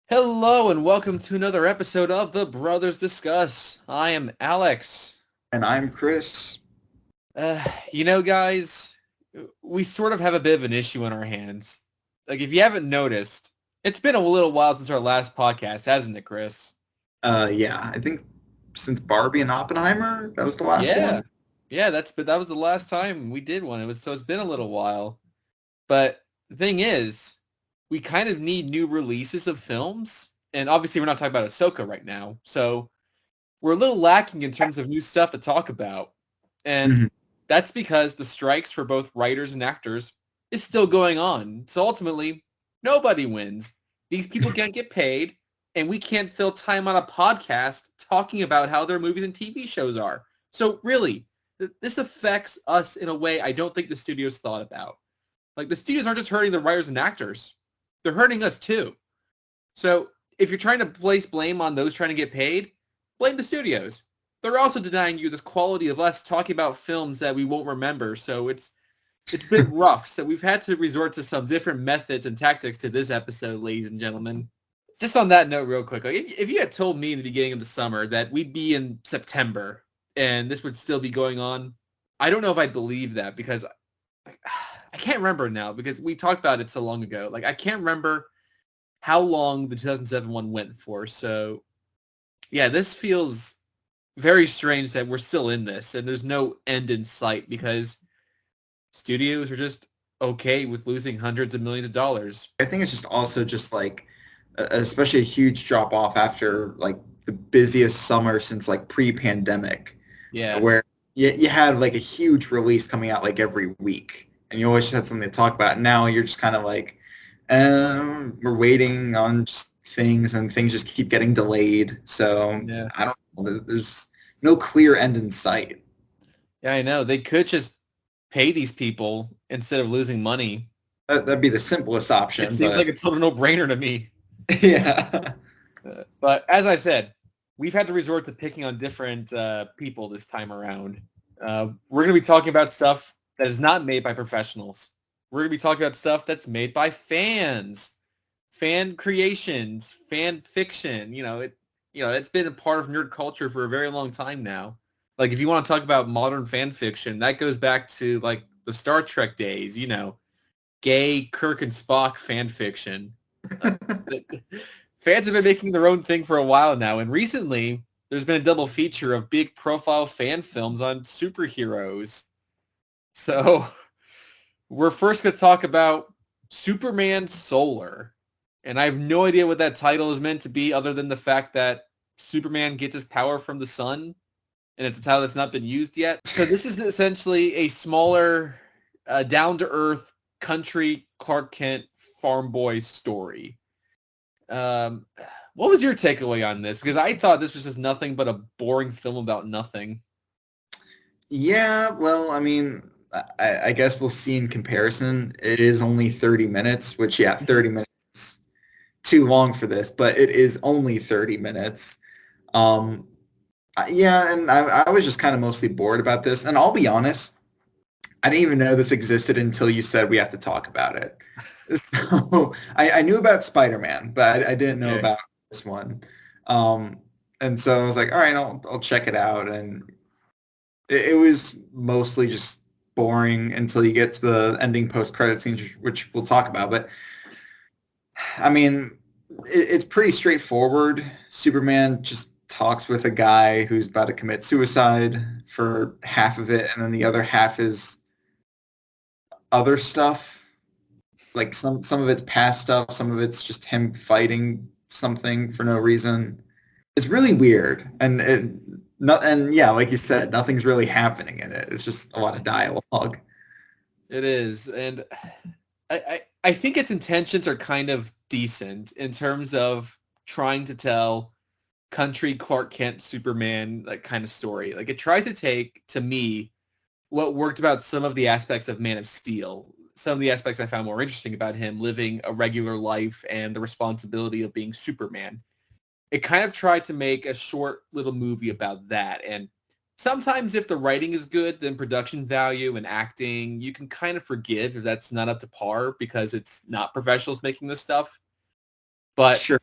Hello and welcome to another episode of The Brothers Discuss. I am Alex. And I'm Chris. Guys, we sort of have a bit of an issue on our hands. Like, if you haven't noticed, it's been a little while since our last podcast, hasn't it, Chris? Yeah, I think since Barbie and Oppenheimer, that was the last Yeah. one. Yeah, that was the last time we did one. It's been a little while. But the thing is, we kind of need new releases of films. And obviously we're not talking about Ahsoka right now. So we're a little lacking in terms of new stuff to talk about. And Mhm. that's because the strikes for both writers and actors is still going on. So ultimately, nobody wins. These people can't get paid, and we can't fill time on a podcast talking about how their movies and TV shows are. So really, this affects us in a way I don't think the studios thought about. Like, the studios aren't just hurting the writers and actors. They're hurting us too. So if you're trying to place blame on those trying to get paid, blame the studios. They're also denying you this quality of us talking about films that we won't remember. So it's been rough. So we've had to resort to some different methods and tactics to this episode, ladies and gentlemen. Just on that note, real quick, like, if you had told me in the beginning of the summer that we'd be in September and this would still be going on, I don't know if I'd believe that because I can't remember now because we talked about it so long ago. Like, I can't remember how long the 2007 one went for. So yeah, this feels very strange that we're still in this and there's no end in sight because studios are just okay with losing hundreds of millions of dollars. I think it's just also just like, especially a huge drop off after like the busiest summer since like pre-pandemic, Yeah. where you had like a huge release coming out like every week, and you always had something to talk about. Now you're just kind of like, we're waiting on just things, and things just keep getting delayed. So Yeah. I don't know. There's no clear end in sight. Yeah, I know. They could just pay these people instead of losing money. That'd be the simplest It option, seems like but a total no-brainer to me. yeah. But as I've said, we've had to resort to picking on different people this time around. We're going to be talking about stuff that is not made by professionals. We're going to be talking about stuff that's made by fans, fan creations, fan fiction. It's been a part of nerd culture for a very long time now. Like, if you want to talk about modern fan fiction, that goes back to like the Star Trek days. Gay Kirk and Spock fan fiction. Fans have been making their own thing for a while now, and recently there's been a double feature of big profile fan films on superheroes. So we're first going to talk about Superman Solar. And I have no idea what that title is meant to be other than the fact that Superman gets his power from the sun, and it's a title that's not been used yet. So this is essentially a smaller, down-to-earth country Clark Kent farm boy story. Um, what was your takeaway on this? Because I thought this was just nothing but a boring film about nothing. Yeah, well, I mean, I guess we'll see in comparison. It is only 30 minutes, which, yeah, 30 minutes is too long for this, but it is only 30 minutes. Um, yeah, and I was just kind of mostly bored about this. And I'll be honest, I didn't even know this existed until you said we have to talk about it. So I knew about Spider-Man, but I didn't know Okay. about this one. Um, and so I was like, all right, I'll check it out. And it was mostly just boring until you get to the ending post-credit scene, which we'll talk about. But I mean, it's pretty straightforward. Superman just talks with a guy who's about to commit suicide for half of it, and then the other half is other stuff. Like some of it's past stuff, some of it's just him fighting something for no reason. It's really weird, and yeah, like you said, nothing's really happening in it. It's just a lot of dialogue. It is, and I think its intentions are kind of decent in terms of trying to tell country Clark Kent Superman like kind of story. Like, it tries to take, to me, what worked about some of the aspects of Man of Steel, some of the aspects I found more interesting about him living a regular life and the responsibility of being Superman. It kind of tried to make a short little movie about that. And sometimes if the writing is good, then production value and acting, you can kind of forgive if that's not up to par because it's not professionals making this stuff. But Sure.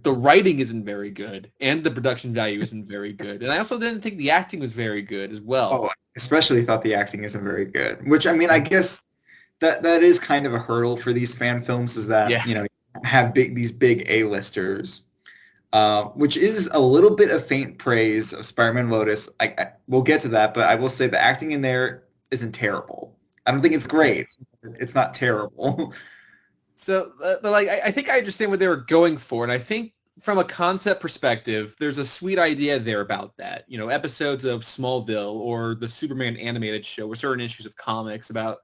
the writing isn't very good, and the production value isn't very good. And I also didn't think the acting was very good as well. Oh, I especially thought the acting isn't very good. Which, I mean, I guess that is kind of a hurdle for these fan films, is that, Yeah. you know, have these big A-listers, which is a little bit of faint praise of Spider-Man Lotus. We'll get to that, but I will say the acting in there isn't terrible. I don't think it's great. It's not terrible. So, but like, I think I understand what they were going for, and I think from a concept perspective, there's a sweet idea there about that. You know, episodes of Smallville or the Superman animated show or certain issues of comics about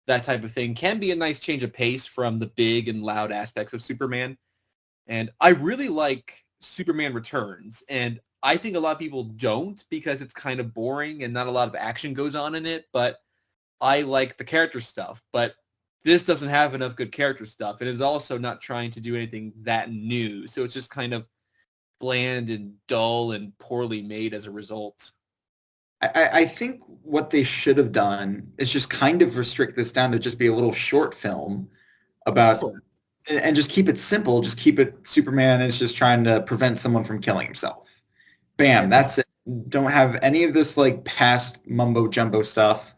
that type of thing can be a nice change of pace from the big and loud aspects of Superman. And I really like Superman Returns, and I think a lot of people don't because it's kind of boring and not a lot of action goes on in it, but I like the character stuff. But this doesn't have enough good character stuff. It is also not trying to do anything that new. So it's just kind of bland and dull and poorly made as a result. I think what they should have done is just kind of restrict this down to just be a little short film about, Sure. and just keep it simple. Just keep it, Superman is just trying to prevent someone from killing himself. Bam, that's it. Don't have any of this like past mumbo jumbo stuff.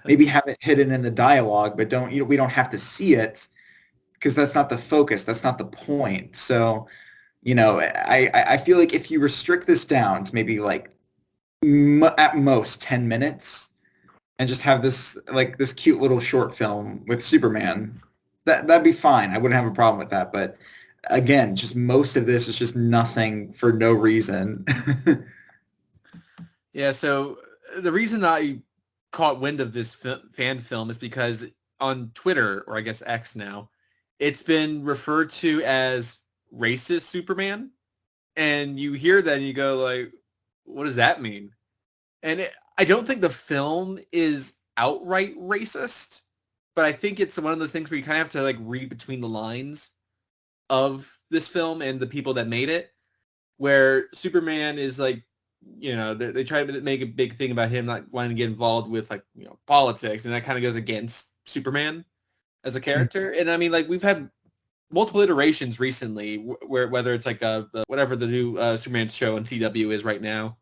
Maybe have it hidden in the dialogue, but don't, we don't have to see it because that's not the focus. That's not the point. So, I feel like if you restrict this down to maybe like at most 10 minutes and just have this cute little short film with Superman, that'd be fine. I wouldn't have a problem with that. But again, just most of this is just nothing for no reason. Yeah, so the reason I caught wind of this fan film is because on Twitter, or I guess X now, it's been referred to as racist Superman. And you hear that and you go like, what does that mean? And I don't think the film is outright racist, but I think it's one of those things where you kind of have to like read between the lines of this film and the people that made it, where Superman is like, they try to make a big thing about him not wanting to get involved with like, politics, and that kind of goes against Superman as a character. And I mean, like, we've had multiple iterations recently where whether it's like whatever the new Superman show on CW is right now,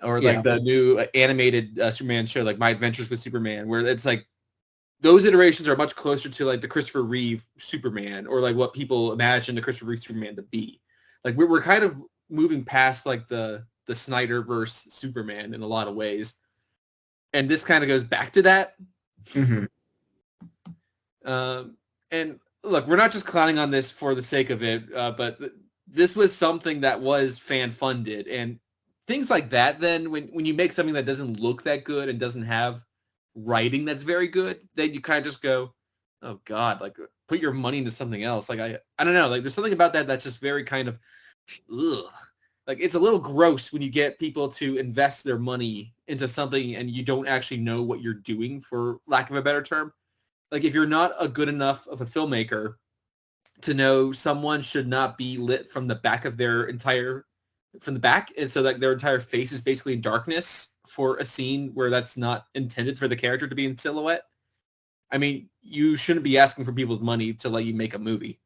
or like the new animated Superman show, like My Adventures with Superman, where it's like those iterations are much closer to like the Christopher Reeve Superman, or like what people imagine the Christopher Reeve Superman to be. Like we're kind of moving past like the Snyderverse Superman in a lot of ways, and this kind of goes back to that. Mm-hmm. And look, we're not just clowning on this for the sake of it, but this was something that was fan funded, and things like that. Then when you make something that doesn't look that good and doesn't have writing that's very good, then you kind of just go, oh God, like put your money into something else. Like I don't know, like there's something about that that's just very kind of, ugh. Like it's a little gross when you get people to invest their money into something and you don't actually know what you're doing, for lack of a better term. Like if you're not a good enough of a filmmaker to know someone should not be lit from the back of from the back, and so that their entire face is basically in darkness for a scene where that's not intended for the character to be in silhouette. I mean, you shouldn't be asking for people's money to let you make a movie.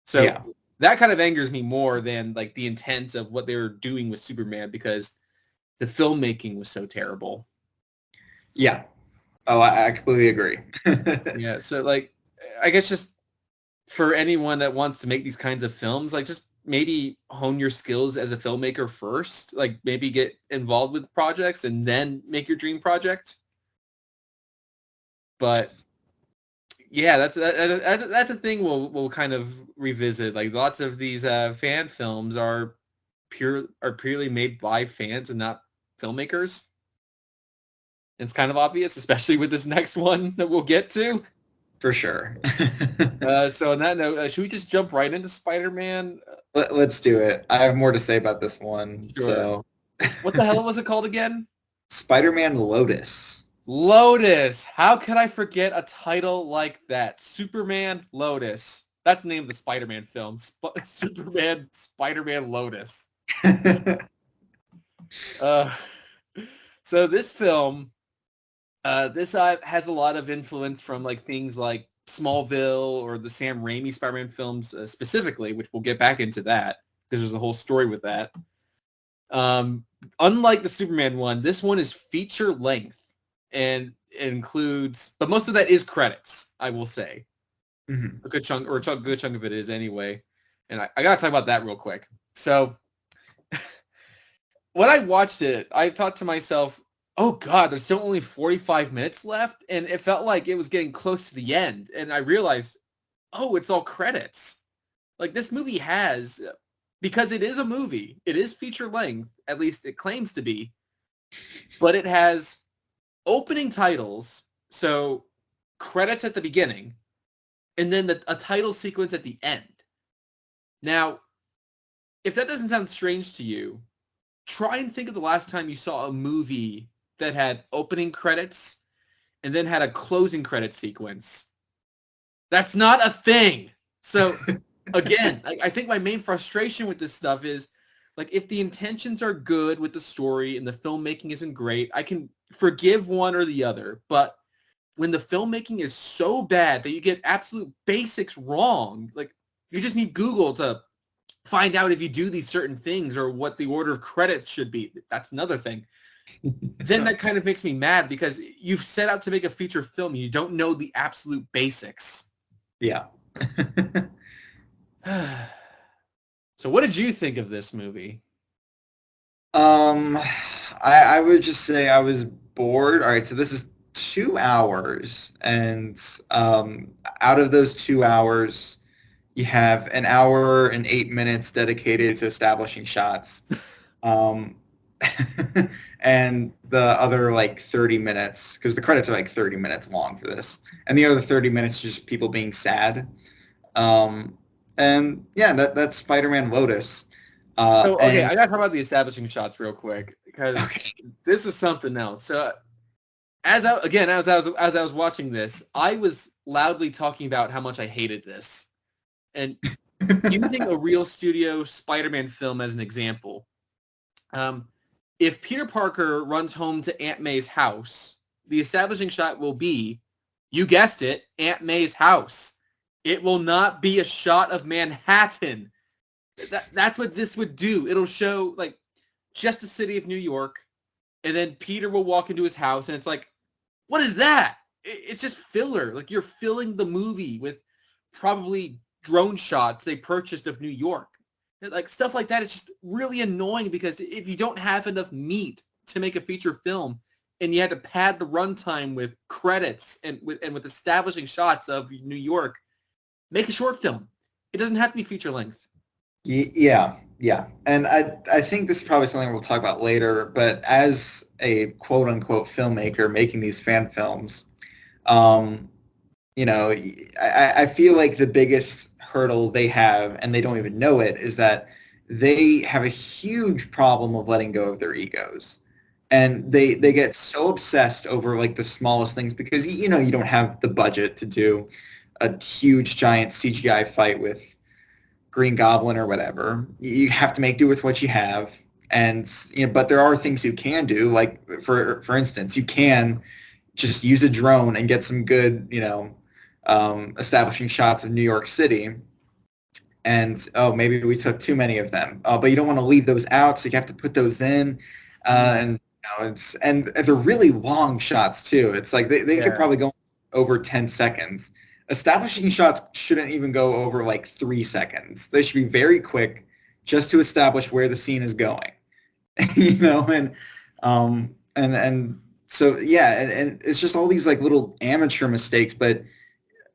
So yeah. That kind of angers me more than like the intent of what they were doing with Superman, because the filmmaking was so terrible. Yeah. Oh, I completely agree. Yeah. So like, I guess just for anyone that wants to make these kinds of films, like just maybe hone your skills as a filmmaker first, like maybe get involved with projects and then make your dream project. But yeah, that's a thing we'll kind of revisit. Like lots of these fan films are purely made by fans and not filmmakers. It's kind of obvious, especially with this next one that we'll get to. For sure. So on that note, should we just jump right into Spider-Man? Let's do it. I have more to say about this one. Sure. So, what the hell was it called again? Spider-Man Lotus. Lotus. How could I forget a title like that? Superman Lotus. That's the name of the Spider-Man film. Superman Spider-Man Lotus. So this film, this has a lot of influence from like things like Smallville or the Sam Raimi Spider-Man films specifically, which we'll get back into that. because there's a whole story with that. Unlike the Superman one, this one is feature length, and it includes, but most of that is credits, I will say. Mm-hmm. A good chunk, or a good chunk of it is anyway. And I got to talk about that real quick. So when I watched it, I thought to myself, oh God, there's still only 45 minutes left. And it felt like it was getting close to the end. And I realized, oh, it's all credits. Like this movie has, because it is a movie, it is feature length, at least it claims to be, but it has opening titles, so credits at the beginning, and then a title sequence at the end. Now, if that doesn't sound strange to you, try and think of the last time you saw a movie that had opening credits and then had a closing credit sequence. That's not a thing. So again, I think my main frustration with this stuff is, like, if the intentions are good with the story and the filmmaking isn't great, I can forgive one or the other. But when the filmmaking is so bad that you get absolute basics wrong, like you just need Google to find out if you do these certain things or what the order of credits should be. That's another thing. Then that kind of makes me mad because you've set out to make a feature film and you don't know the absolute basics. Yeah. So what did you think of this movie? I would just say I was bored. All right, so this is 2 hours, and out of those 2 hours, you have an hour and 8 minutes dedicated to establishing shots, um, and the other like 30 minutes, because the credits are like 30 minutes long for this, and the other 30 minutes just people being sad. And yeah, that's Spider-Man Lotus. So, okay, And I got to talk about the establishing shots real quick because okay. this is something else. So, as I was watching this, I was loudly talking about how much I hated this, and using a real studio Spider-Man film as an example. If Peter Parker runs home to Aunt May's house, the establishing shot will be, you guessed it, Aunt May's house. It will not be a shot of Manhattan. That's what this would do. It'll show like just the city of New York, and then Peter will walk into his house, and it's like, what is that? It's just filler. Like you're filling the movie with probably drone shots they purchased of New York. Like stuff like that is just really annoying because if you don't have enough meat to make a feature film and you had to pad the runtime with credits and with establishing shots of New York, make a short film. It doesn't have to be feature length. Yeah, yeah. And I think this is probably something we'll talk about later, but as a quote-unquote filmmaker making these fan films, um, I feel like the biggest hurdle they have, and they don't even know it, is that they have a huge problem of letting go of their egos. And they get so obsessed over like the smallest things because, you don't have the budget to do a huge giant CGI fight with Green Goblin or whatever. You have to make do with what you have. And, but there are things you can do. Like, for instance, you can just use a drone and get some good, establishing shots of New York City. And, oh, maybe we took too many of them. But you don't want to leave those out, so you have to put those in. And and they're really long shots, too. It's like they could probably go over 10 seconds. Establishing shots shouldn't even go over like 3 seconds. They should be very quick just to establish where the scene is going. And so yeah, and it's just all these like little amateur mistakes, but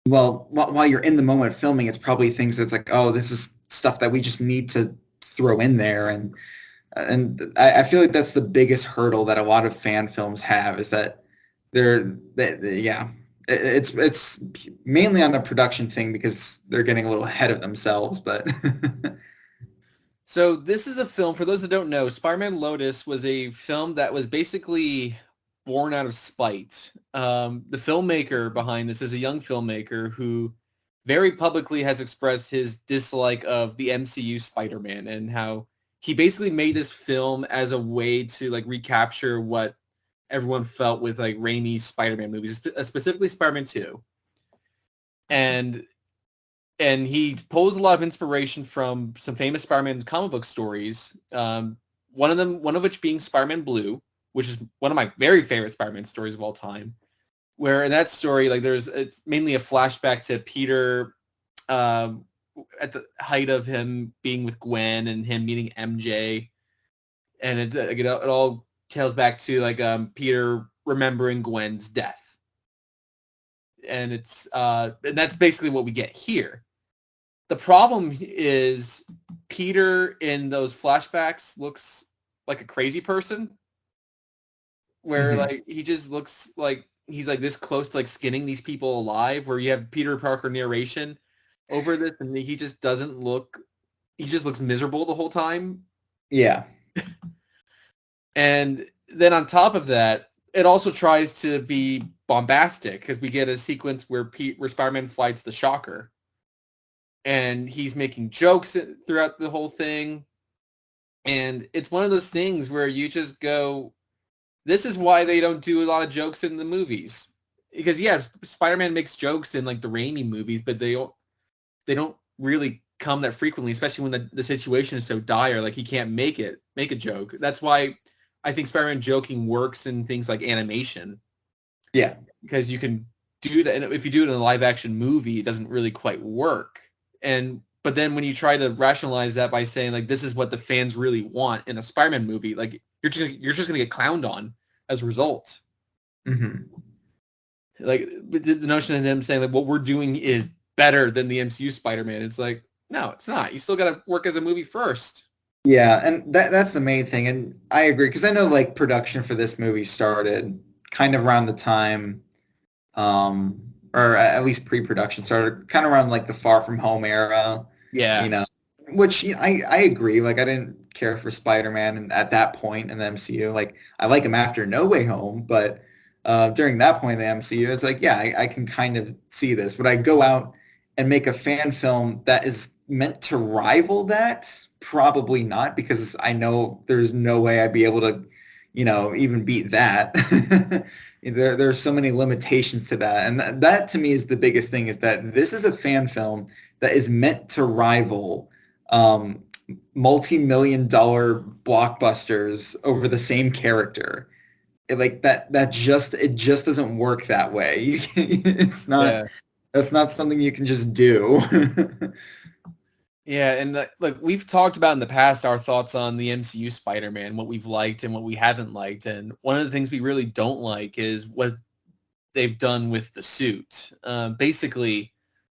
well, while you're in the moment filming, it's probably things that's like, oh, this is stuff that we just need to throw in there, and I feel like that's the biggest hurdle that a lot of fan films have is that yeah. It's mainly on a production thing because they're getting a little ahead of themselves, but So this is a film, for those that don't know, Spider-Man Lotus was a film that was basically born out of spite. The filmmaker behind this is a young filmmaker who very publicly has expressed his dislike of the MCU Spider-Man and how he basically made this film as a way to like recapture what everyone felt with like Raimi's Spider-Man movies, specifically Spider-Man 2. And and he pulls a lot of inspiration from some famous Spider-Man comic book stories. One of which being Spider-Man Blue, which is one of my very favorite Spider-Man stories of all time. Where in that story, like it's mainly a flashback to Peter at the height of him being with Gwen and him meeting MJ, and it all tails back to like Peter remembering Gwen's death, and and that's basically what we get here. The problem is Peter in those flashbacks looks like a crazy person, where like he just looks like he's like this close to like skinning these people alive, where you have Peter Parker narration over this, and he just doesn't look, he just looks miserable the whole time. Yeah. And then on top of that, it also tries to be bombastic because we get a sequence where Spider-Man fights the Shocker, and he's making jokes throughout the whole thing. And it's one of those things where you just go, this is why they don't do a lot of jokes in the movies. Because yeah, Spider-Man makes jokes in like the Raimi movies, but they don't really come that frequently, especially when the situation is so dire, like he can't make a joke. That's why I think Spider-Man joking works in things like animation. Yeah. Because you can do that, and if you do it in a live action movie, it doesn't really quite work. But then when you try to rationalize that by saying like this is what the fans really want in a Spider-Man movie, like you're just gonna get clowned on as a result. Mm-hmm. Like the notion of them saying like what we're doing is better than the MCU Spider-Man. It's like, no, it's not. You still got to work as a movie first. Yeah, and that's the main thing, and I agree because I know like production for this movie started kind of around the time, or at least pre-production started kind of around like the Far From Home era. Yeah. You know, which I agree. Like I didn't care for Spider-Man at that point in the MCU. Like I like him after No Way Home, but during that point in the MCU, it's like, yeah, I can kind of see this. Would I go out and make a fan film that is meant to rival that? Probably not, because I know there's no way I'd be able to, even beat that. There's so many limitations to that. And that to me is the biggest thing, is that this is a fan film that is meant to rival multi-million dollar blockbusters over the same character. It just doesn't work that way. It's not. Yeah. That's not something you can just do. Yeah, and like we've talked about in the past our thoughts on the MCU Spider-Man, what we've liked and what we haven't liked, and one of the things we really don't like is what they've done with the suit. Basically,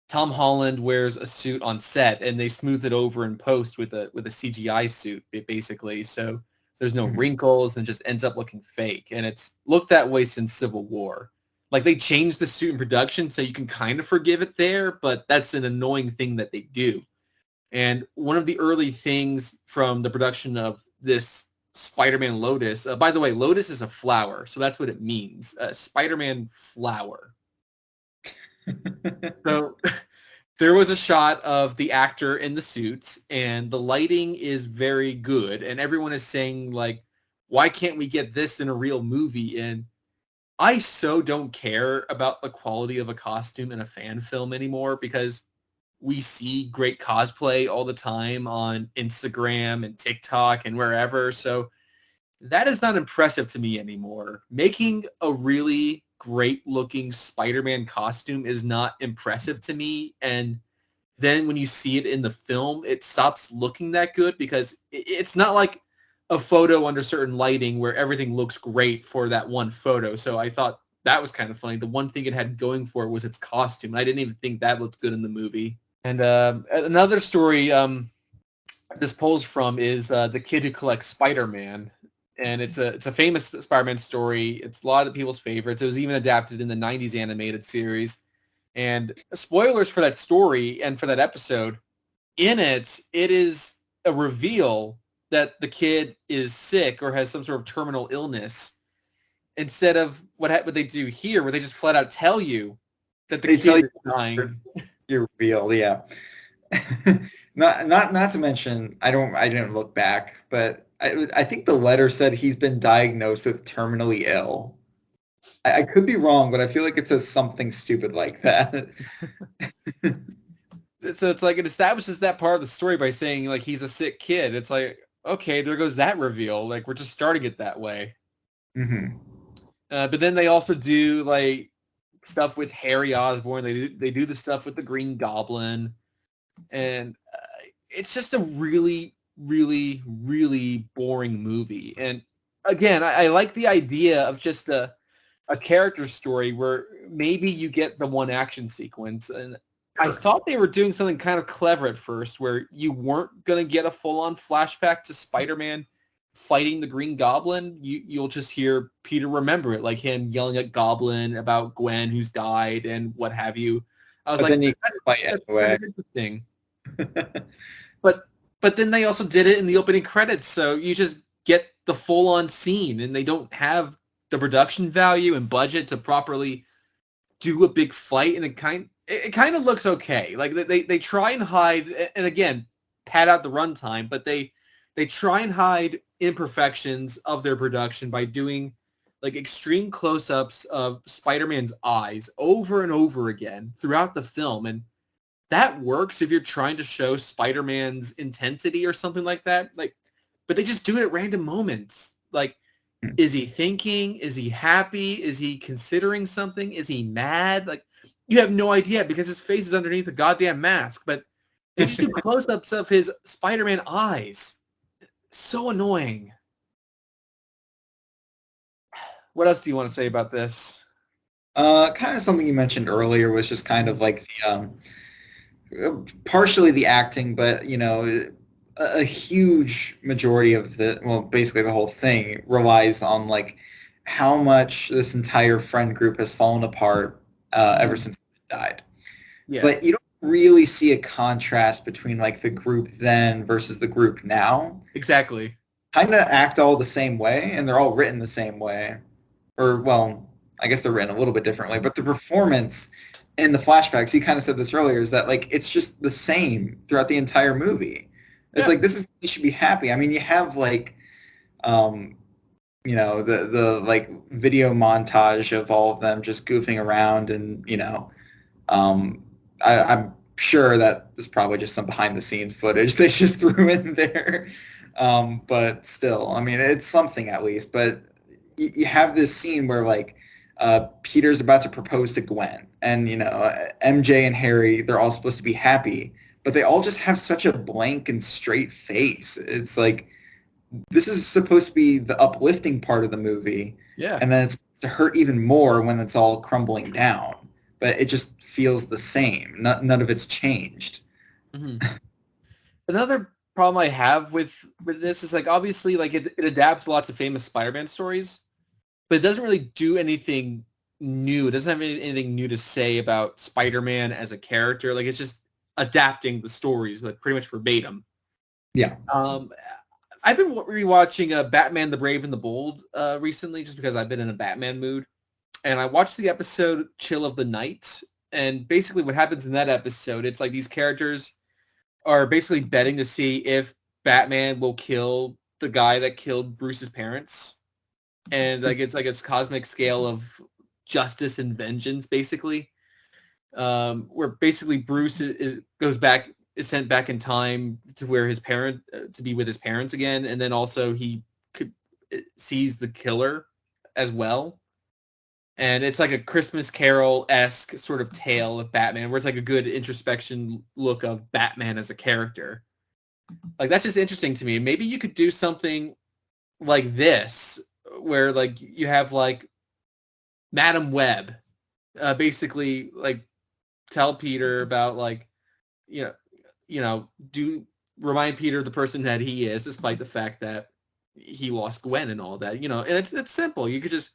Tom Holland wears a suit on set, and they smooth it over in post with a CGI suit, basically. So there's no wrinkles, and it just ends up looking fake. And it's looked that way since Civil War. Like they changed the suit in production, so you can kind of forgive it there, but that's an annoying thing that they do. And one of the early things from the production of this Spider-Man Lotus, by the way, Lotus is a flower, so that's what it means. Spider-Man flower. So there was a shot of the actor in the suits, and the lighting is very good. And everyone is saying, like, why can't we get this in a real movie? And I so don't care about the quality of a costume in a fan film anymore, because we see great cosplay all the time on Instagram and TikTok and wherever. So that is not impressive to me anymore. Making a really great looking Spider-Man costume is not impressive to me. And then when you see it in the film, it stops looking that good, because it's not like a photo under certain lighting where everything looks great for that one photo. So I thought that was kind of funny. The one thing it had going for it was its costume. I didn't even think that looked good in the movie. And another story this pulls from is The Kid Who Collects Spider-Man. And it's a famous Spider-Man story. It's a lot of people's favorites. It was even adapted in the 90s animated series. And spoilers for that story and for that episode, in it is a reveal that the kid is sick or has some sort of terminal illness, instead of what they do here, where they just flat out tell you that the kid is dying. You're real, yeah. Not to mention, I didn't look back, but I think the letter said he's been diagnosed with terminally ill. I could be wrong, but I feel like it says something stupid like that. So it's like it establishes that part of the story by saying like he's a sick kid. It's like, okay, there goes that reveal. Like we're just starting it that way. Mm-hmm. But then they also do like stuff with Harry Osborn. They do the stuff with the Green Goblin, and it's just a really, really, really boring movie. And again, I like the idea of just a character story where maybe you get the one action sequence. And I thought they were doing something kind of clever at first where you weren't going to get a full-on flashback to Spider-Man fighting the Green Goblin. You'll just hear Peter remember it, like him yelling at Goblin about Gwen who's died and what have you. I was But like, then you fight that's anyway. kind of interesting. But then they also did it in the opening credits, so you just get the full-on scene, and they don't have the production value and budget to properly do a big fight, and it kind of looks okay. Like they try and hide, and again, pad out the runtime, but they try and hide imperfections of their production by doing like extreme close-ups of Spider-Man's eyes over and over again throughout the film, and that works if you're trying to show Spider-Man's intensity or something like that. Like, but they just do it at random moments. Like, is he thinking? Is he happy? Is he considering something? Is he mad? Like, you have no idea because his face is underneath a goddamn mask. But they just do close-ups of his Spider-Man eyes. So annoying. What else do you want to say about this? Kind of something you mentioned earlier was just kind of like the partially the acting, but you know, a huge majority of basically the whole thing relies on like how much this entire friend group has fallen apart ever since he died. Yeah. But you don't really see a contrast between like the group then versus the group now. Exactly. Kind of act all the same way, and they're all written the same way. Or, well, I guess they're written a little bit differently, but the performance in the flashbacks, you kind of said this earlier, is that like it's just the same throughout the entire movie. It's like this is you should be happy. I mean, you have like, you know, the like video montage of all of them just goofing around, and you know, I'm sure that is probably just some behind the scenes footage they just threw in there. But still, I mean, it's something at least. But you have this scene where like Peter's about to propose to Gwen, and you know MJ and Harry, they're all supposed to be happy, but they all just have such a blank and straight face. It's like this is supposed to be the uplifting part of the movie, and then it's to hurt even more when it's all crumbling down. But it just feels the same. None of it's changed. Mm-hmm. Another problem I have with this is like obviously like it adapts lots of famous Spider-Man stories, but it doesn't really do anything new. It doesn't have anything new to say about Spider-Man as a character. Like it's just adapting the stories like pretty much verbatim. Yeah. I've been rewatching Batman the Brave and the Bold recently just because I've been in a Batman mood. And I watched the episode Chill of the Night. And basically what happens in that episode, it's like these characters are basically betting to see if Batman will kill the guy that killed Bruce's parents. And like it's like this cosmic scale of justice and vengeance, basically. Where basically Bruce is sent back in time to where his parent to be with his parents again, and then also he sees the killer as well. And it's like a Christmas Carol-esque sort of tale of Batman, where it's like a good introspection look of Batman as a character. Like that's just interesting to me. Maybe you could do something like this, where like you have like Madam Web, basically like tell Peter about like, remind Peter the person that he is, despite the fact that he lost Gwen and all that, and it's simple. You could just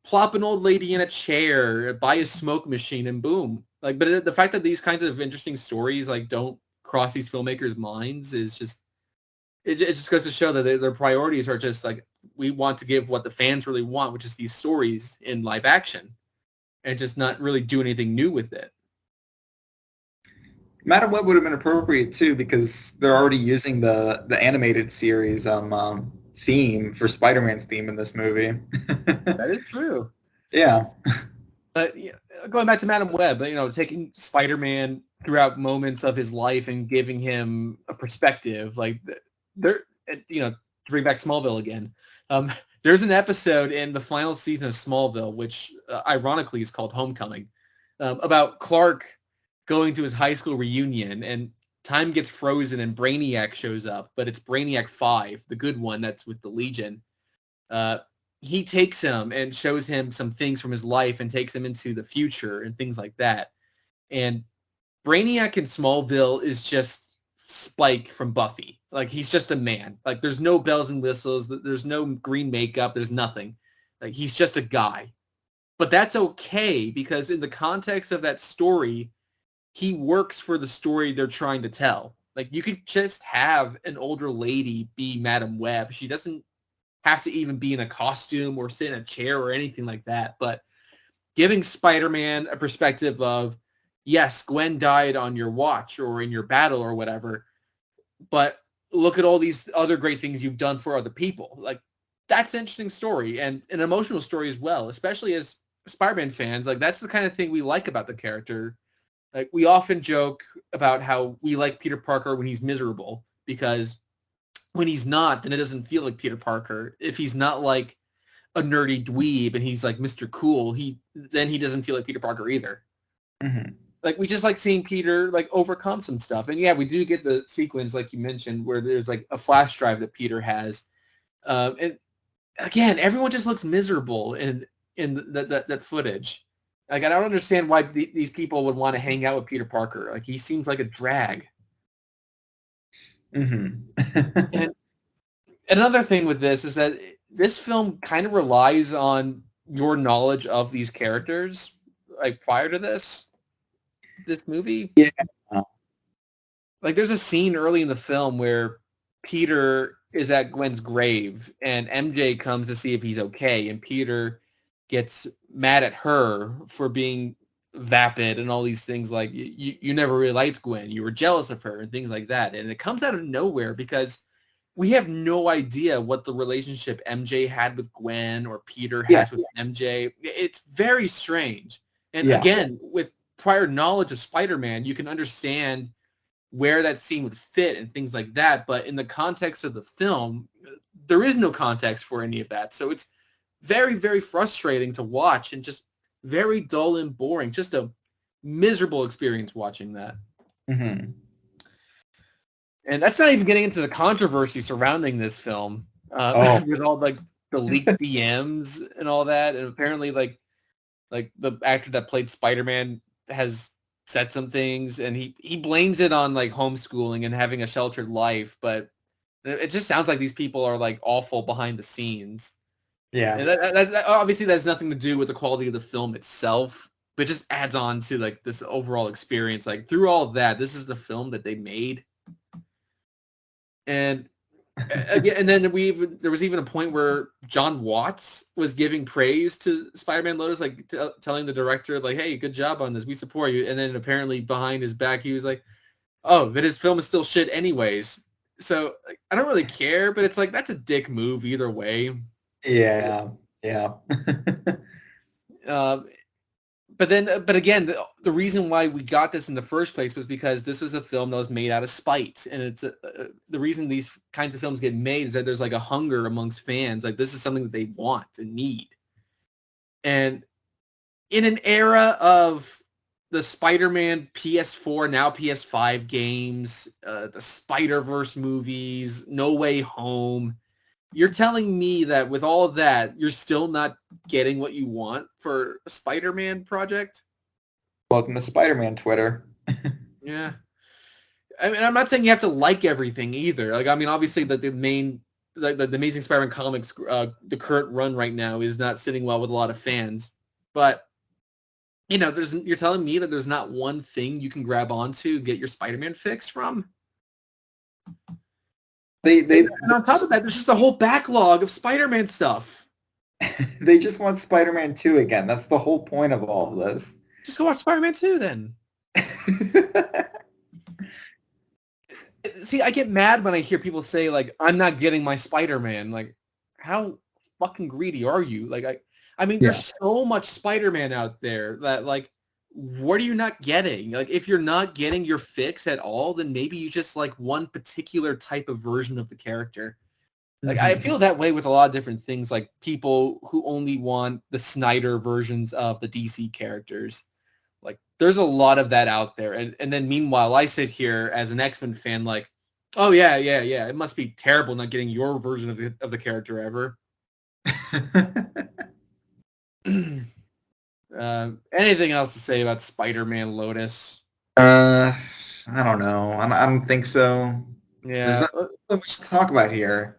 plop an old lady in a chair, buy a smoke machine, and boom. Like, but the fact that these kinds of interesting stories like don't cross these filmmakers' minds is just it just goes to show that their priorities are just like we want to give what the fans really want, which is these stories in live action, and just not really do anything new with it. Madam Web would have been appropriate too because they're already using the animated series theme for Spider-Man's theme in this movie. That is true. Yeah. But going back to Madam Web, taking Spider-Man throughout moments of his life and giving him a perspective. Like there, to bring back Smallville again. There's an episode in the final season of Smallville, which ironically is called Homecoming, about Clark going to his high school reunion, and time gets frozen and Brainiac shows up, but it's Brainiac 5, the good one that's with the Legion. He takes him and shows him some things from his life and takes him into the future and things like that. And Brainiac in Smallville is just Spike from Buffy. Like, he's just a man. Like, there's no bells and whistles. There's no green makeup. There's nothing. Like, he's just a guy. But that's okay, because in the context of that story, he works for the story they're trying to tell. Like, you could just have an older lady be Madam Web. She doesn't have to even be in a costume or sit in a chair or anything like that. But giving Spider-Man a perspective of, yes, Gwen died on your watch or in your battle or whatever, but look at all these other great things you've done for other people. Like, that's an interesting story and an emotional story as well, especially as Spider-Man fans. Like, that's the kind of thing we like about the character. Like, we often joke about how we like Peter Parker when he's miserable, because when he's not, then it doesn't feel like Peter Parker. If he's not like a nerdy dweeb and he's like Mr. Cool, then he doesn't feel like Peter Parker either. Mm-hmm. Like, we just like seeing Peter like overcome some stuff. And yeah, we do get the sequence, like you mentioned, where there's like a flash drive that Peter has. And again, everyone just looks miserable in that footage. Like, I don't understand why these people would want to hang out with Peter Parker. Like, he seems like a drag. Mm-hmm. And another thing with this is that this film kind of relies on your knowledge of these characters, like, prior to this movie. Yeah. Like, there's a scene early in the film where Peter is at Gwen's grave and MJ comes to see if he's okay, and Peter gets mad at her for being vapid and all these things, like, you never really liked Gwen, you were jealous of her and things like that. And it comes out of nowhere because we have no idea what the relationship MJ had with Gwen or Peter has with MJ. It's very strange. And again, with prior knowledge of Spider-Man, you can understand where that scene would fit and things like that. But in the context of the film, there is no context for any of that. So it's very, very frustrating to watch and just very dull and boring. Just a miserable experience watching that. Mm-hmm. And that's not even getting into the controversy surrounding this film with all like the leaked DMs and all that. And apparently like the actor that played Spider-Man has said some things, and he blames it on like homeschooling and having a sheltered life. But it just sounds like these people are like awful behind the scenes. Yeah. And that obviously that's nothing to do with the quality of the film itself, but it just adds on to like this overall experience. Like, through all of that, this is the film that they made. And again, and then there was even a point where John Watts was giving praise to Spider-Man Lotus, like telling the director, like, hey, good job on this, we support you. And then apparently behind his back, he was like, oh, but his film is still shit anyways. So like, I don't really care, but it's like, that's a dick move either way. Yeah. But again, the reason why we got this in the first place was because this was a film that was made out of spite. And it's the reason these kinds of films get made is that there's like a hunger amongst fans. Like, this is something that they want and need. And in an era of the Spider-Man PS4, now PS5 games, the Spider-Verse movies, No Way Home, you're telling me that with all of that, you're still not getting what you want for a Spider-Man project? Welcome to Spider-Man Twitter. Yeah. I mean, I'm not saying you have to like everything either. Like, I mean, obviously the Amazing Spider-Man comics, the current run right now is not sitting well with a lot of fans. But, you're telling me that there's not one thing you can grab onto, get your Spider-Man fix from? And on top of that, there's just a whole backlog of Spider-Man stuff. They just want Spider-Man 2 again. That's the whole point of all of this. Just go watch Spider-Man 2 then. See, I get mad when I hear people say, like, I'm not getting my Spider-Man. Like, how fucking greedy are you? Like, I mean, there's so much Spider-Man out there that, like, what are you not getting? Like, if you're not getting your fix at all, then maybe you just like one particular type of version of the character. Like, I feel that way with a lot of different things, like people who only want the Snyder versions of the DC characters. Like, there's a lot of that out there. And then meanwhile, I sit here as an X-Men fan like, oh, yeah. It must be terrible not getting your version of the character ever. Anything else to say about Spider-Man Lotus? I don't know. I don't think so. Yeah. There's not so much to talk about here.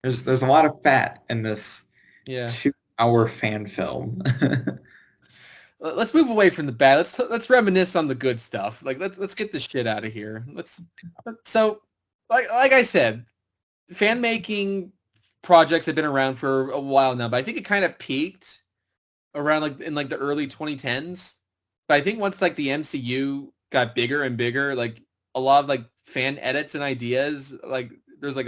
There's a lot of fat in this 2-hour fan film. Let's move away from the bad. Let's reminisce on the good stuff. Like let's get this shit out of here. So like I said, fan making projects have been around for a while now, but I think it kind of peaked around in the early 2010s. But I think once like the MCU got bigger and bigger, like a lot of like fan edits and ideas, like there's like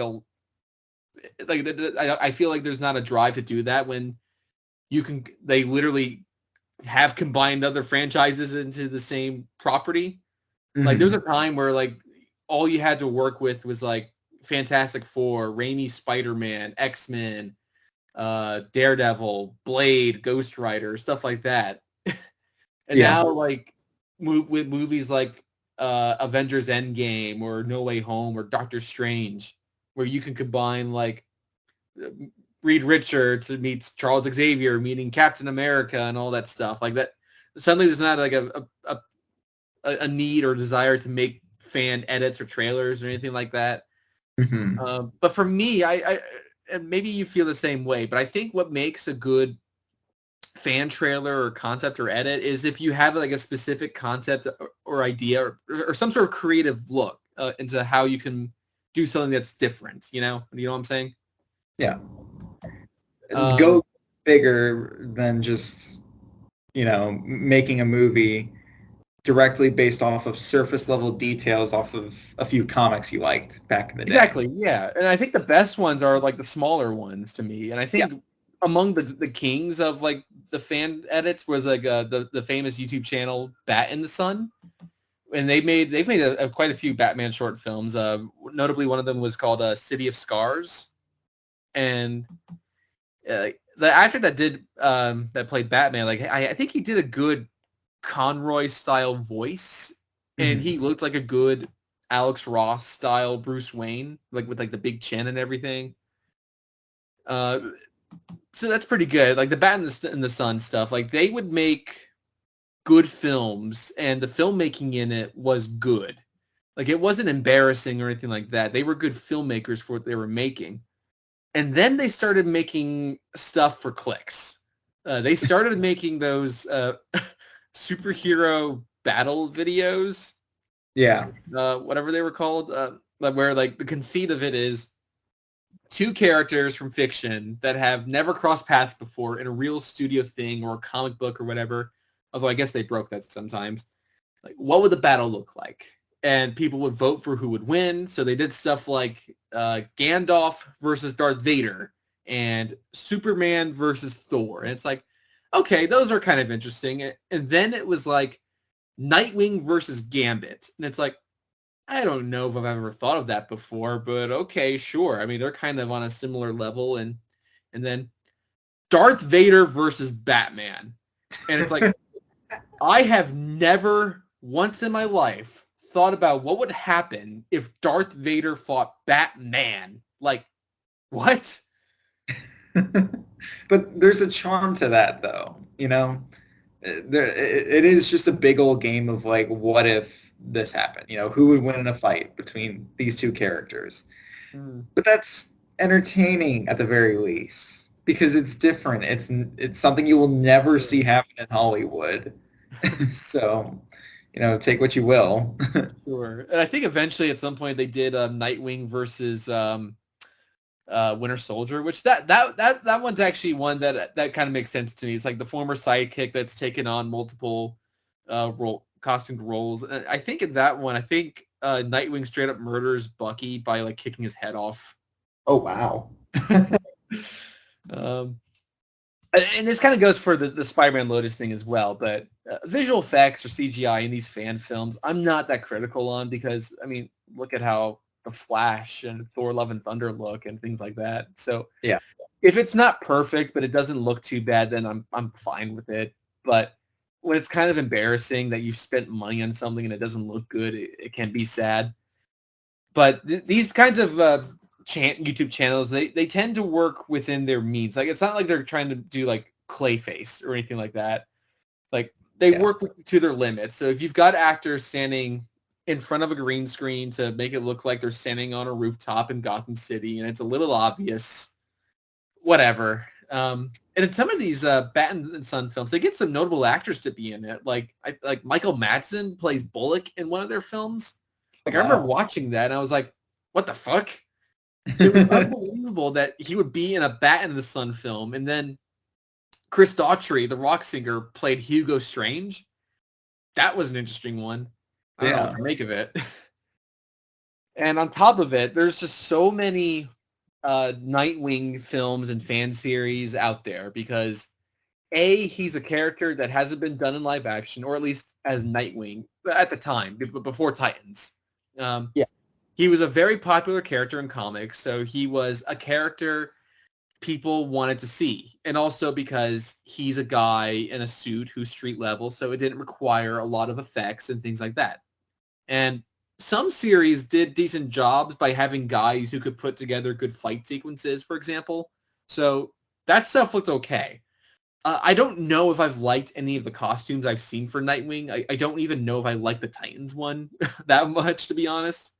I feel like there's not a drive to do that when they literally have combined other franchises into the same property. Mm-hmm. Like there's a time where like all you had to work with was like Fantastic Four, Raimi's Spider-Man, X-Men, Daredevil, Blade, Ghost Rider, stuff like that. And now like with movies like Avengers Endgame or No Way Home or Doctor Strange, where you can combine like Reed Richards meets Charles Xavier meeting Captain America and all that stuff like that. Suddenly there's not like a need or desire to make fan edits or trailers or anything like that. Mm-hmm. But for me, I and maybe you feel the same way, but I think what makes a good fan trailer or concept or edit is if you have like a specific concept or idea or some sort of creative look into how you can do something that's different. You know what I'm saying? Yeah. Go bigger than just, making a movie directly based off of surface level details off of a few comics you liked back in the day. Exactly, yeah. And I think the best ones are like the smaller ones to me. And I think among the kings of like the fan edits was like the famous YouTube channel Bat in the Sun. And they've made quite a few Batman short films. Notably, one of them was called City of Scars. And the actor that played Batman, like I think he did a good Conroy style voice, and he looked like a good Alex Ross style Bruce Wayne, like with like the big chin and everything. So that's pretty good. Like the Bat in the Sun stuff, like they would make good films, and the filmmaking in it was good. Like it wasn't embarrassing or anything like that. They were good filmmakers for what they were making. And then they started making stuff for clicks. They started making those superhero battle videos. Yeah. Whatever they were called. Where like the conceit of it is two characters from fiction that have never crossed paths before in a real studio thing or a comic book or whatever. Although I guess they broke that sometimes. Like, what would the battle look like? And people would vote for who would win. So they did stuff like Gandalf versus Darth Vader and Superman versus Thor. And it's like, okay, those are kind of interesting. And then it was like Nightwing versus Gambit. And it's like, I don't know if I've ever thought of that before, but okay, sure. I mean, they're kind of on a similar level. And then Darth Vader versus Batman. And it's like, I have never once in my life thought about what would happen if Darth Vader fought Batman. Like, what? But there's a charm to that, though. It is just a big old game of like, what if this happened? Who would win in a fight between these two characters? But that's entertaining at the very least because it's different. It's something you will never see happen in Hollywood. So, take what you will. Sure. And I think eventually at some point they did Nightwing versus Winter Soldier, which that one's actually one that kind of makes sense to me. It's like the former sidekick that's taken on multiple costumed roles. And I think in that one, Nightwing straight up murders Bucky by like kicking his head off. Oh, wow. And this kind of goes for the Spider-Man Lotus thing as well, but visual effects or CGI in these fan films, I'm not that critical on because, I mean, look at how The Flash and Thor Love and Thunder look and things like that. So Yeah. if it's not perfect, but it doesn't look too bad, then I'm fine with it. But when it's kind of embarrassing that you've spent money on something and it doesn't look good, it can be sad. But these kinds of YouTube channels, they tend to work within their means. Like, it's not like they're trying to do like Clayface or anything like that. Like, they work to their limits. So if you've got actors standing in front of a green screen to make it look like they're standing on a rooftop in Gotham City and it's a little obvious, whatever. And in some of these Batman and Son films, they get some notable actors to be in it. Like Michael Madsen plays Bullock in one of their films. Like, I remember watching that and I was like, what the fuck? It was unbelievable that he would be in a Batman and the Son film. And then Chris Daughtry, the rock singer, played Hugo Strange. That was an interesting one. I don't know what to make of it. And on top of it, there's just so many Nightwing films and fan series out there because he's a character that hasn't been done in live action, or at least as Nightwing at the time, before Titans. He was a very popular character in comics, so he was a character people wanted to see. And also because he's a guy in a suit who's street level, so it didn't require a lot of effects and things like that. And some series did decent jobs by having guys who could put together good fight sequences, for example. So that stuff looked okay. I don't know if I've liked any of the costumes I've seen for Nightwing. I don't even know if I like the Titans one that much, to be honest.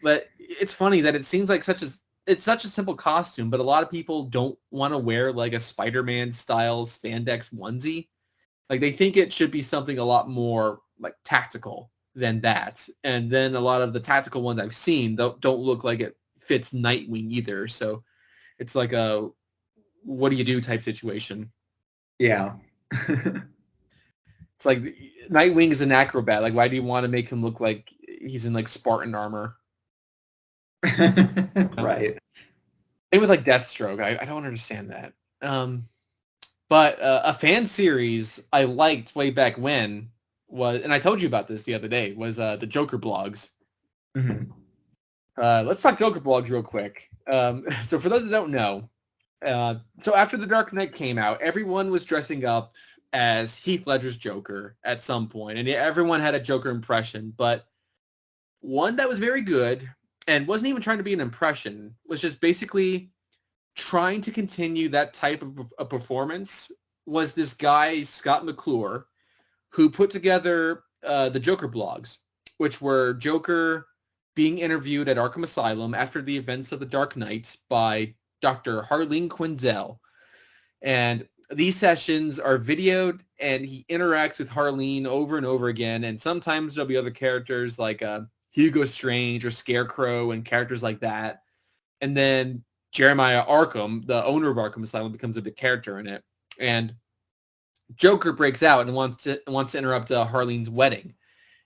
But it's funny that it seems like it's such a simple costume, but a lot of people don't want to wear like a Spider-Man style spandex onesie. Like, they think it should be something a lot more like tactical than that. And then a lot of the tactical ones I've seen don't look like it fits Nightwing either. So it's like a what do you do type situation. Yeah. It's like Nightwing is an acrobat. Like, why do you want to make him look like he's in like Spartan armor? Right. Same with like Deathstroke. I don't understand that. But a fan series I liked way back when was, and I told you about this the other day, was the Joker blogs. Mm-hmm. Let's talk Joker blogs real quick. So for those that don't know, so after The Dark Knight came out, everyone was dressing up as Heath Ledger's Joker at some point, and everyone had a Joker impression, but one that was very good and wasn't even trying to be an impression, was just basically trying to continue that type of a performance, was this guy, Scott McClure, who put together the Joker blogs, which were Joker being interviewed at Arkham Asylum after the events of The Dark Knight by Dr. Harleen Quinzel. And these sessions are videoed, and he interacts with Harleen over and over again, and sometimes there'll be other characters like Hugo Strange or Scarecrow and characters like that. And then Jeremiah Arkham, the owner of Arkham Asylum, becomes a big character in it. And Joker breaks out and wants to interrupt Harleen's wedding.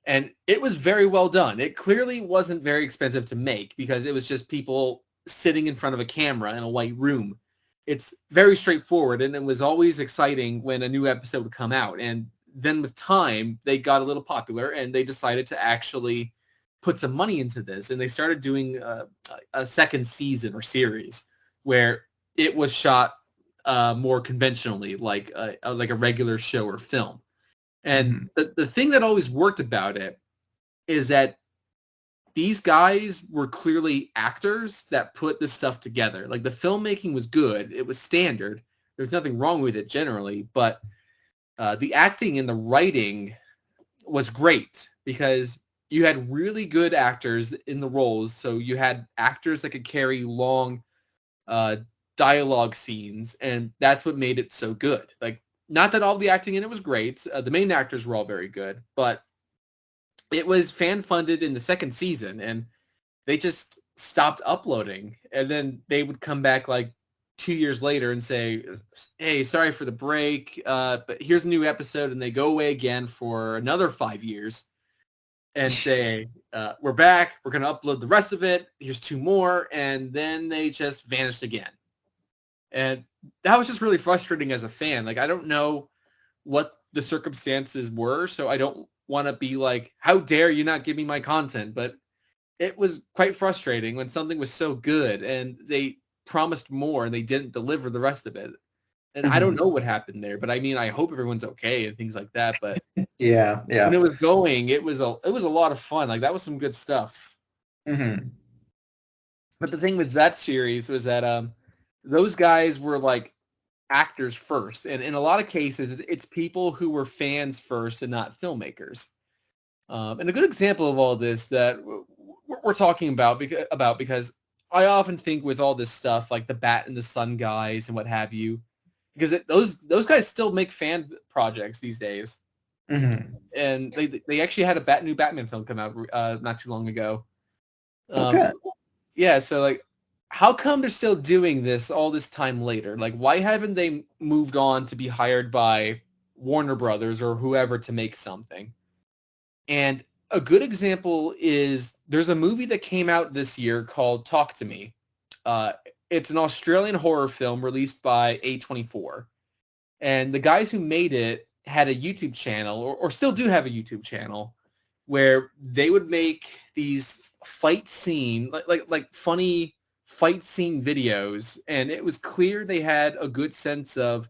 And it was very well done. It clearly wasn't very expensive to make because it was just people sitting in front of a camera in a white room. It's very straightforward, and it was always exciting when a new episode would come out. And then with time, they got a little popular, and they decided to actually put some money into this, and they started doing a second season or series where it was shot more conventionally, like a regular show or film. And the thing that always worked about it is that these guys were clearly actors that put this stuff together. Like, the filmmaking was good. It was standard. There's nothing wrong with it generally, but the acting and the writing was great because you had really good actors in the roles. So you had actors that could carry long dialogue scenes, and that's what made it so good. Like, not that all the acting in it was great. The main actors were all very good, but it was fan-funded in the second season, and they just stopped uploading. And then they would come back like 2 years later and say, hey, sorry for the break, but here's a new episode, and they go away again for another 5 years and say, we're back, we're going to upload the rest of it, here's 2 more, and then they just vanished again. And that was just really frustrating as a fan. Like, I don't know what the circumstances were, so I don't want to be like, how dare you not give me my content? But it was quite frustrating when something was so good and they promised more and they didn't deliver the rest of it. And I don't Mhm. know what happened there, but I mean, I hope everyone's okay and things like that. But Yeah, when yeah. it was going, it was a lot of fun. Like that was some good stuff. Hmm. But the thing with that series was that those guys were like actors first, and in a lot of cases, it's people who were fans first and not filmmakers. And a good example of all this that we're talking about because I often think with all this stuff like the Bat and the Sun guys and what have you, because those guys still make fan projects these days, Hmm. and they actually had a new Batman film come out not too long ago. Um, Okay. yeah, so like, how come they're still doing this all this time later? Like, why haven't they moved on to be hired by Warner Brothers or whoever to make something? And a good example is there's a movie that came out this year called Talk to Me. Uh, it's an Australian horror film released by A24. And the guys who made it had a YouTube channel, or still do have a YouTube channel, where they would make these fight scene, like funny fight scene videos. And it was clear they had a good sense of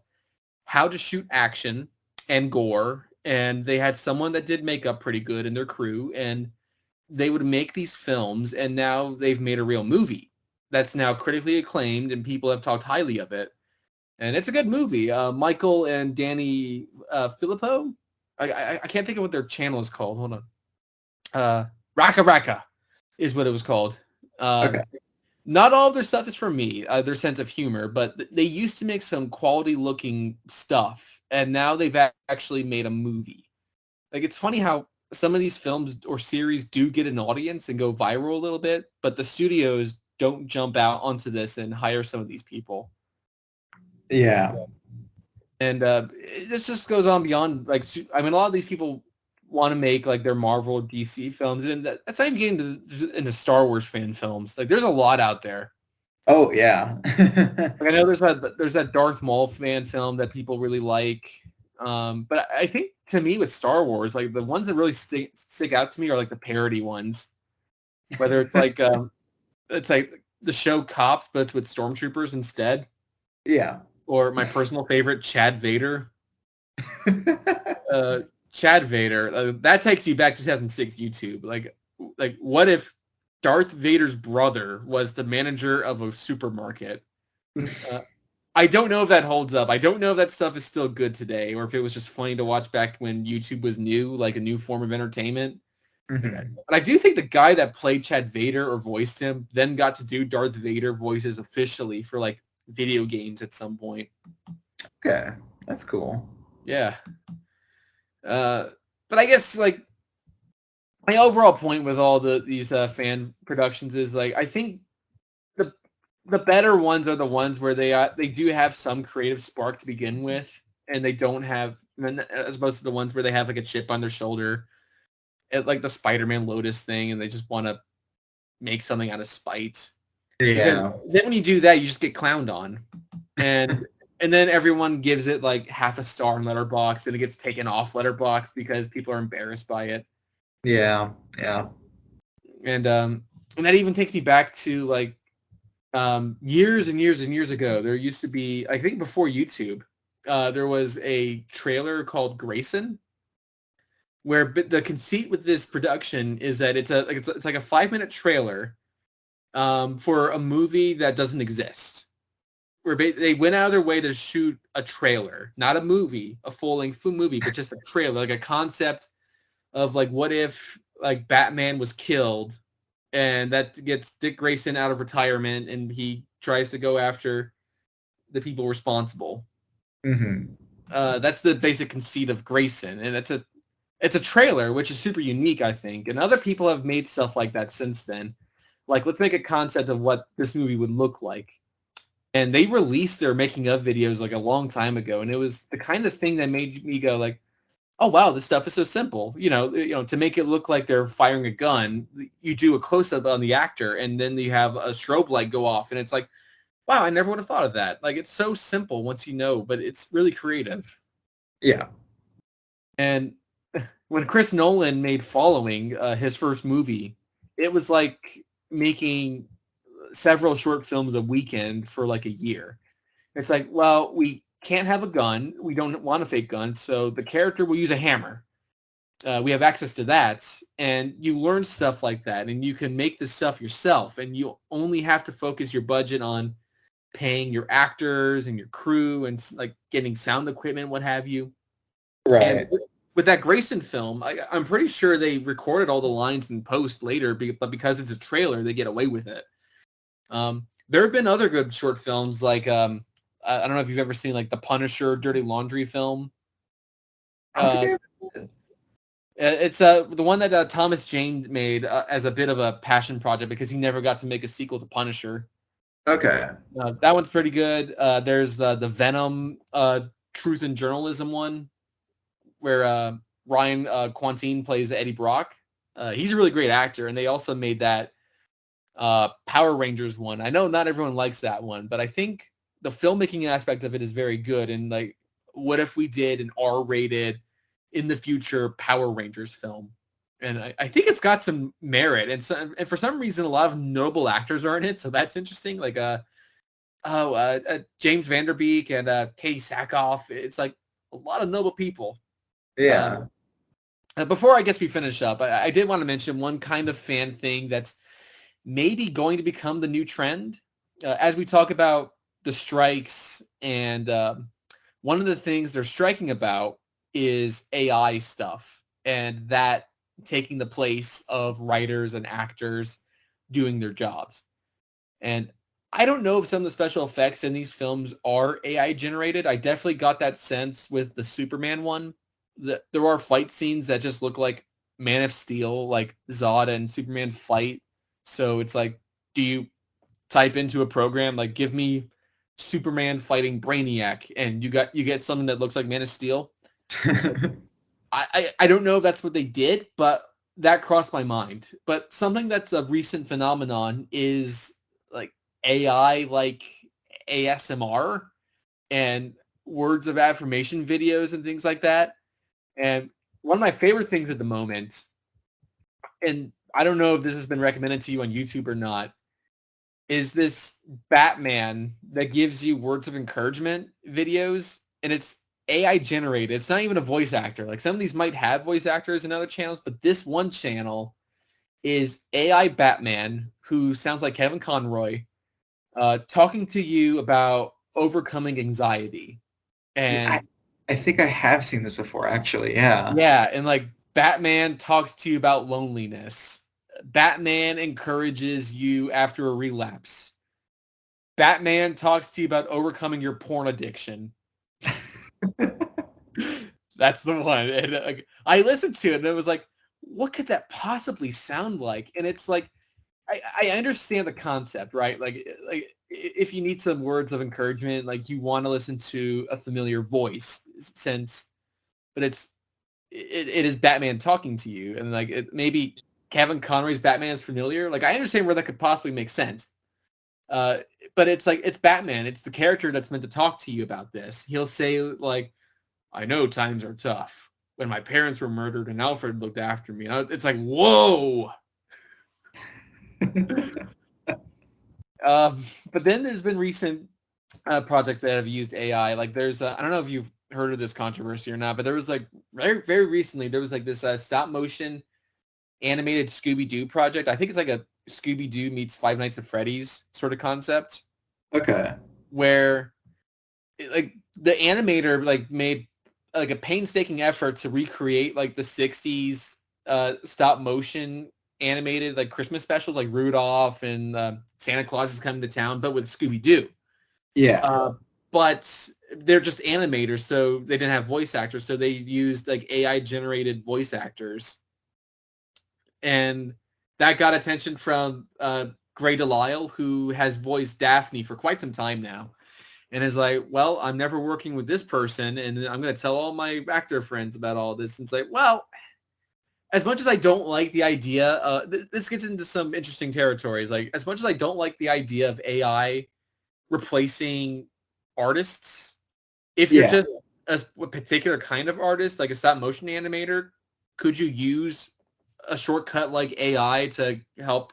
how to shoot action and gore, and they had someone that did makeup pretty good in their crew, and they would make these films, and now they've made a real movie that's now critically acclaimed, and people have talked highly of it. And it's a good movie. Michael and Danny Filippo, I can't think of what their channel is called. Hold on. Raka Raka is what it was called. Okay. Not all of their stuff is for me, their sense of humor, but they used to make some quality looking stuff, and now they've actually made a movie. Like, it's funny how some of these films or series do get an audience and go viral a little bit, but the studios don't jump out onto this and hire some of these people. Yeah. And this just goes on beyond, like, I mean, a lot of these people want to make like their Marvel or DC films, and that's not even getting into Star Wars fan films. Like, there's a lot out there. Oh, yeah. Like, I know there's that Darth Maul fan film that people really like, but I think to me with Star Wars, like the ones that really stick out to me are like the parody ones, whether it's like the show Cops, but it's with stormtroopers instead, Yeah. or my personal favorite, Chad Vader. Uh, Chad Vader, that takes you back to 2006 YouTube. Like what if Darth Vader's brother was the manager of a supermarket? Uh, I don't know if that holds up. I don't know if that stuff is still good today, or if it was just funny to watch back when YouTube was new, like a new form of entertainment. Hmm. But I do think the guy that played Chad Vader or voiced him then got to do Darth Vader voices officially for like video games at some point. Okay. That's cool. Yeah. But I guess like my overall point with all these fan productions is like I think the the better ones are the ones where they do have some creative spark to begin with, and they don't have, as opposed to the ones where they have like a chip on their shoulder, like the Spider-Man Lotus thing, and they just want to make something out of spite. Because Yeah. then when you do that, you just get clowned on, and and then everyone gives it like half a star in Letterboxd, and it gets taken off Letterboxd because people are embarrassed by it. Yeah. Yeah. And that even takes me back to like years and years and years ago. There used to be, I think before YouTube, there was a trailer called Grayson, where the conceit with this production is that it's like a 5-minute trailer for a movie that doesn't exist. Where they went out of their way to shoot a trailer, not a movie, a full-length movie, but just a trailer, like a concept of like what if like Batman was killed, and that gets Dick Grayson out of retirement, and he tries to go after the people responsible. Hmm. That's the basic conceit of Grayson, and it's a trailer, which is super unique, I think. And other people have made stuff like that since then. Like, let's make a concept of what this movie would look like. And they released their making of videos like a long time ago, and it was the kind of thing that made me go like, oh wow, this stuff is so simple. To make it look like they're firing a gun, you do a close up on the actor, and then you have a strobe light go off, and it's like, wow, I never would have thought of that. Like, it's so simple once you know, but it's really creative. Yeah. And when Chris Nolan made Following, his first movie, it was like making several short films a weekend for like a year. It's like, well, we can't have a gun. We don't want a fake gun. So the character will use a hammer. We have access to that. And you learn stuff like that. And you can make this stuff yourself. And you only have to focus your budget on paying your actors and your crew and like getting sound equipment, what have you. And Right. with that Grayson film, I'm pretty sure they recorded all the lines in post later, but because it's a trailer, they get away with it. There have been other good short films, like I don't know if you've ever seen like the Punisher Dirty Laundry film. It's the one that Thomas Jane made as a bit of a passion project because he never got to make a sequel to Punisher. Okay. That one's pretty good. There's the Venom Truth and Journalism one, where Ryan Quantine plays Eddie Brock. He's a really great actor, and they also made that Power Rangers one. I know not everyone likes that one, but I think the filmmaking aspect of it is very good. And like, what if we did an R-rated, in the future, Power Rangers film? And I think it's got some merit. And for some reason, a lot of notable actors are in it, so that's interesting. Like James Vanderbeek and Katie Sackhoff. It's like a lot of noble people. Yeah. Before I guess we finish up, I did want to mention one kind of fan thing that's maybe going to become the new trend. As we talk about the strikes, and one of the things they're striking about is AI stuff, and that taking the place of writers and actors doing their jobs. And I don't know if some of the special effects in these films are AI generated. I definitely got that sense with the Superman one. There are fight scenes that just look like Man of Steel, like Zod and Superman fight. So it's like, do you type into a program like, give me Superman fighting Brainiac, and you get something that looks like Man of Steel? I don't know if that's what they did, but that crossed my mind. But something that's a recent phenomenon is like AI, like ASMR and words of affirmation videos and things like that. And one of my favorite things at the moment, and I don't know if this has been recommended to you on YouTube or not, is this Batman that gives you words of encouragement videos, and it's AI generated. It's not even a voice actor. Like, some of these might have voice actors in other channels, but this one channel is AI Batman, who sounds like Kevin Conroy, talking to you about overcoming anxiety. And Yeah, I think I have seen this before, actually. Yeah. yeah, and like Batman talks to you about loneliness. Batman encourages you after a relapse. Batman talks to you about overcoming your porn addiction. That's the one. And I listened to it and it was like, what could that possibly sound like? And it's like, I understand the concept, right? Like if you need some words of encouragement, like you want to listen to a familiar voice, but it is Batman talking to you, and like maybe Kevin Conroy's Batman is familiar. Like, I understand where that could possibly make sense. But it's like, it's Batman. It's the character that's meant to talk to you about this. He'll say like, I know times are tough. When my parents were murdered and Alfred looked after me. It's like, whoa. But then there's been recent projects that have used AI. Like there's, I don't know if you've heard of this controversy or not, but there was like very, very recently, there was like this stop motion animated Scooby-Doo project. I think it's like a Scooby-Doo meets Five Nights at Freddy's sort of concept. Okay. Where like the animator like made like a painstaking effort to recreate like the 60s stop motion animated like Christmas specials, like Rudolph and Santa Claus is Coming to Town, but with Scooby-Doo. Yeah. But they're just animators, so they didn't have voice actors, so they used like AI generated voice actors. And that got attention from Gray Delisle, who has voiced Daphne for quite some time now, and is like, well, I'm never working with this person, and I'm going to tell all my actor friends about all this. And it's like, well, as much as I don't like the idea, this gets into some interesting territories. Like, as much as I don't like the idea of AI replacing artists, if you're Yeah. just a particular kind of artist, like a stop motion animator, could you use a shortcut like AI to help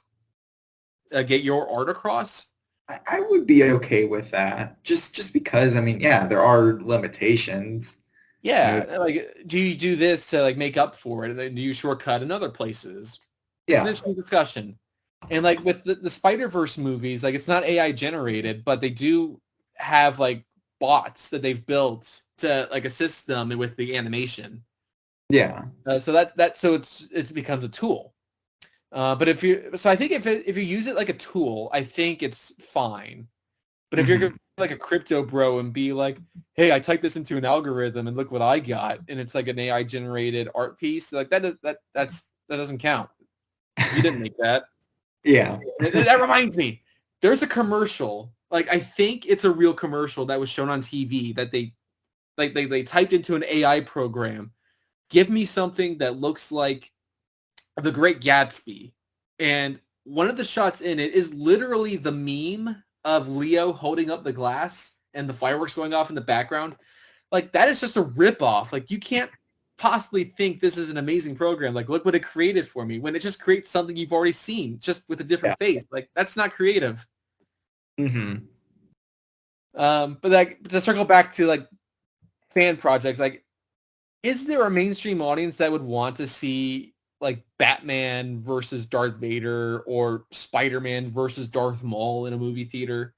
get your art across? I would be okay with that. Just because, I mean, yeah, there are limitations. Yeah, like, do you do this to like make up for it, and then do you shortcut in other places? It's an Yeah. interesting discussion. And like with the Spider-Verse movies, like it's not AI generated, but they do have like bots that they've built to like assist them with the animation. Yeah. So it becomes a tool. But I think if you use it like a tool, I think it's fine. But if you're Mhm. like a crypto bro and be like, hey, I typed this into an algorithm and look what I got, and it's like an AI generated art piece, like that doesn't count. You didn't make that. Yeah. That reminds me, there's a commercial. Like I think it's a real commercial that was shown on TV that they typed into an AI program. Give me something that looks like The Great Gatsby, and one of the shots in it is literally the meme of Leo holding up the glass and the fireworks going off in the background. Like that is just a ripoff. Like you can't possibly think this is an amazing program. Like look what it created for me when it just creates something you've already seen just with a Yeah. different face. Like that's not creative. Hmm. But like to circle back to like fan projects, like is there a mainstream audience that would want to see like Batman versus Darth Vader or Spider-Man versus Darth Maul in a movie theater?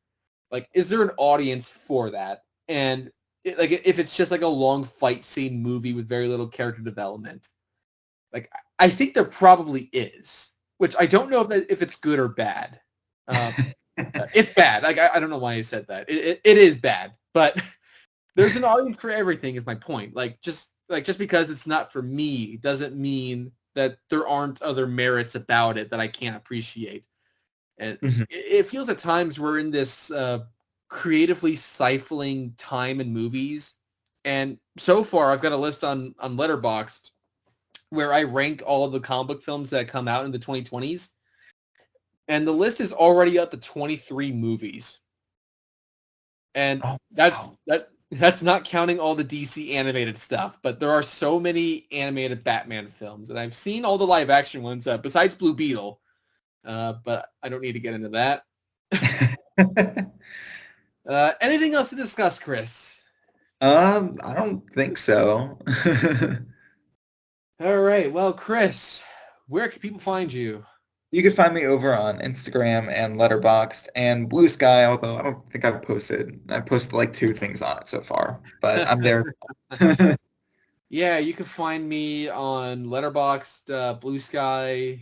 Like, is there an audience for that? And like, if it's just like a long fight scene movie with very little character development, like I think there probably is. Which I don't know if it's good or bad. Um, it's bad. Like I don't know why I said that. It is bad, but there's an audience for everything. Is my point. Just because it's not for me doesn't mean that there aren't other merits about it that I can't appreciate. And Hmm. it feels at times we're in this creatively stifling time in movies. And so far, I've got a list on Letterboxd where I rank all of the comic book films that come out in the 2020s. And the list is already up to 23 movies. And Oh, wow. that's not counting all the DC animated stuff, but there are so many animated Batman films, and I've seen all the live action ones besides Blue Beetle, but I don't need to get into that. Anything else to discuss, Chris? I don't think so. All right, well, Chris, where can people find you? You can find me over on Instagram and Letterboxd and Blue Sky, although I don't think I've posted like 2 things on it so far, but I'm there. Yeah, you can find me on Letterboxd, Blue Sky,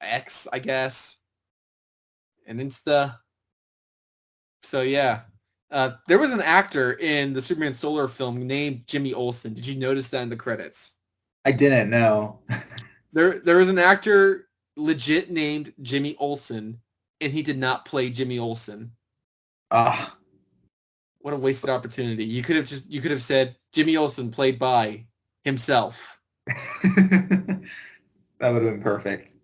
X, I guess, and Insta. So yeah, there was an actor in the Superman Solar film named Jimmy Olsen. Did you notice that in the credits? I didn't know. There was an actor legit named Jimmy Olsen, and he did not play Jimmy Olsen. Ah, What a wasted opportunity. You could have said Jimmy Olsen played by himself. that would have been perfect.